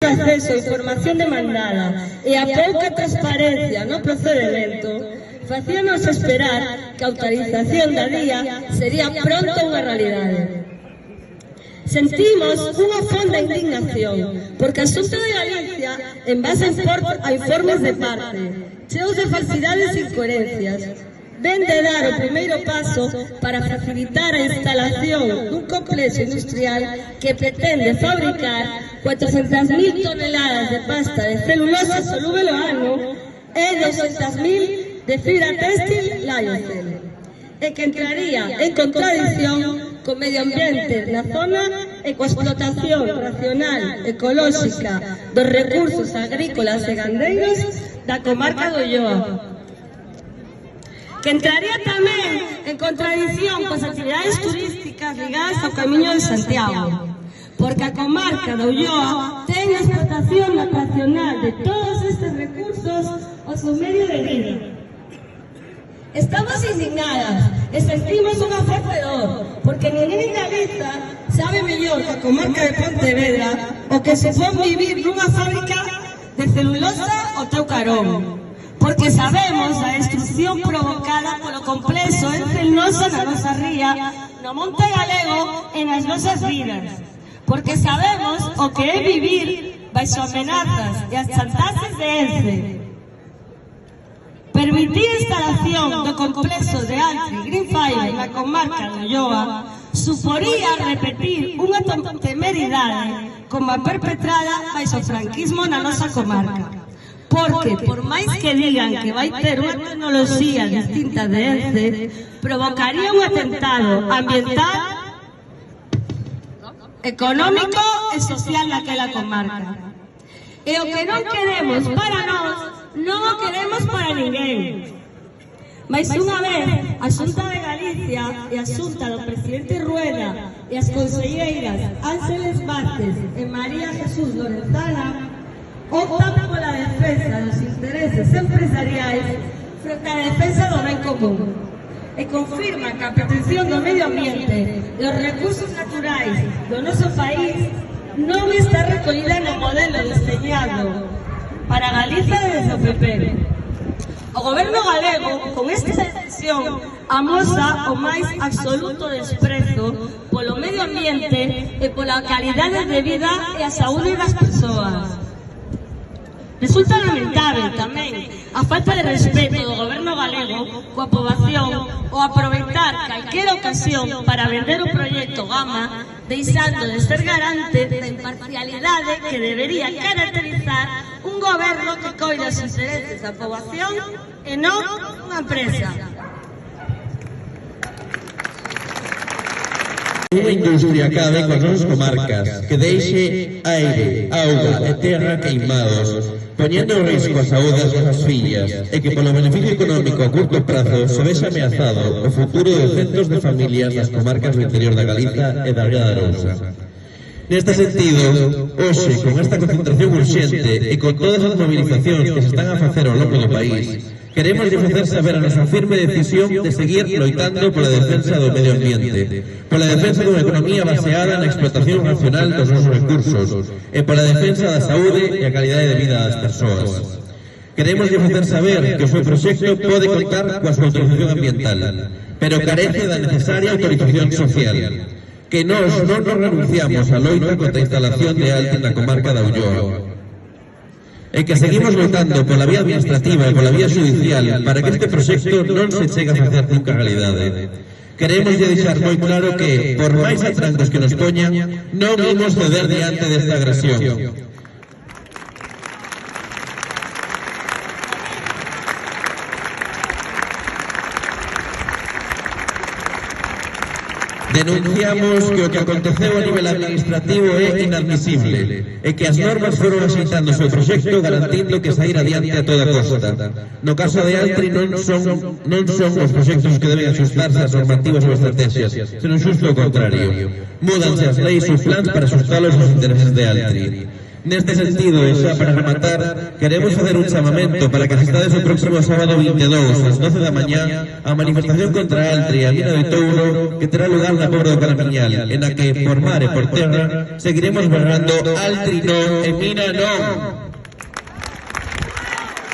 acceso a información demandada e a pouca transparencia no procedimento facíanos esperar que a autorización da día sería pronto unha realidade. Sentimos unha fonda indignación porque a Xunta de Galicia, en base a informes de parte, cheos de falsidades e incoherencias, ven de dar o primeiro paso para facilitar a instalación dun complexo industrial que pretende fabricar 400.000 toneladas de pasta de celulosa solúvel ao ano e 200.000 de fibra téxtil lyocell, e que entraría en contradicción co medio ambiente na zona e coa explotación racional ecolóxica dos recursos agrícolas e gandeiros da comarca do Ulloa, que entraría tamén en contradicción coas actividades turísticas ligadas ao Camiño de Santiago, porque a comarca do Ulloa ten a explotación racional de todos estes recursos ao seu medio de vida. Estamos indignadas e sentimos unha forte dor, porque ninguén en Galiza sabe mellor que a comarca de Pontevedra o que se pon vivir nunha fábrica de celulosa ao teu carón, porque sabemos a destrucción provocada polo complexo en Celnosa na nosa ría, no Monte Galego e nas nosas vidas, porque sabemos o que é vivir baixo amenazas e as chantaxes de Ence. Permitir a instalación do complexo de Altri Green Fiber na comarca do Ulloa suporía repetir unha temeridade como a perpetrada baixo o franquismo na nosa comarca. Porque, por máis que digan que vai ter unha tecnoloxía distinta de Ence, provocaría un atentado ambiental, económico e social naquela comarca. E o que non queremos para nós, non o queremos para ninguén. Mais unha vez, a Xunta de Galicia e a Xunta do presidente Rueda e as conselleiras Ángeles Vázquez e María Jesús Lorenzana optan pola defensa dos intereses empresariais frente á defensa do ben común e confirma que a protección do medio ambiente e os recursos naturais do noso país non está recollida no modelo deseñado para Galiza desde o PP. O goberno galego, con esta decisión, amosa o máis absoluto desprezo polo medio ambiente e pola calidade de vida e a saúde das persoas. Resulta lamentable tamén a falta de respeto do goberno galego coa poboación ou aproveitar calquera ocasión para vender o proxecto Gama, deixando de ser garante da imparcialidade que debería caracterizar un goberno que coida os intereses da poboación e non unha empresa. Unha industria cabe coas nosas comarcas que deixe aire, auga e terra queimados, poñendo en risco a saúde das nosas fillas e que polo beneficio económico a curto prazo se vexe ameazado o futuro de centos de familias das comarcas do interior da Galiza e da Ría de Arousa. Neste sentido, hoxe, con esta concentración urxente e con todas as movilizacións que se están a facer ao longo do país, queremos facer saber a nosa firme decisión de seguir loitando pola defensa do medio ambiente, pola defensa dunha economía baseada na explotación racional dos nosos recursos e pola defensa da saúde e a calidade de vida das persoas. Queremos facer saber que o seu proxecto pode contar coa súa autorización ambiental, pero carece da necesaria autorización social, que nós non nos renunciamos á loita contra a instalación de Altri na comarca da Ulloa, e que seguimos loitando pola vía administrativa e pola vía judicial para que este proxecto non se chegue a facer nunca realidade. Queremos deixar moi claro que, por máis atrancos que nos poñan, non imos ceder diante desta agresión. Denunciamos que o que aconteceu a nivel administrativo é inadmisible e que as normas foron axeitando o seu proxecto garantindo que saíra adiante a toda costa. No caso de Altri non son os proxectos que deben axustarse ás normativas ou estrategias, senón xusto o contrario. Múdanse as leis ou plans para axustalos aos intereses de Altri. Neste sentido, e xa para rematar, queremos facer un chamamento para que asistades o próximo sábado 22, ás 12 da mañá, a manifestación contra a Altri e a mina de Touro, que terá lugar na Pobra do Caramiñal, en a que, por mar e por terra, seguiremos berrando Altri non e mina non.